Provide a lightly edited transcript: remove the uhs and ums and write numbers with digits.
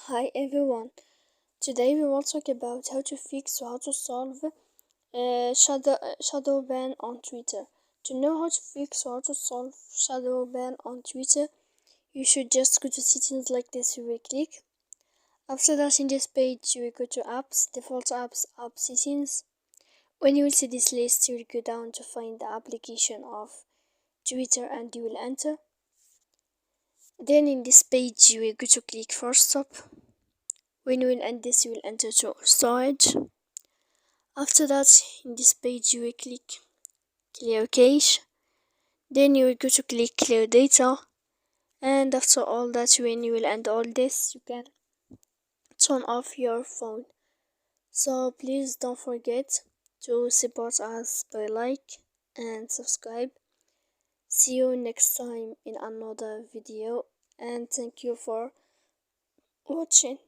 Hi everyone. Today we will talk about how to fix or how to solve shadow ban on Twitter. To know how to fix or how to solve shadow ban on Twitter, you should just go to settings like this. You will click. After that, in this page, you will go to apps, default apps, app settings. When you will see this list, you will go down to find the application of Twitter and you will enter. Then in this page, you will go to click force stop. When you will end this, you will enter to storage. After that, in this page, you will click clear cache. Then you will go to click clear data. And after all that, when you will end all this, you can turn off your phone. So please don't forget to support us by like and subscribe. See you next time in another video, and thank you for watching.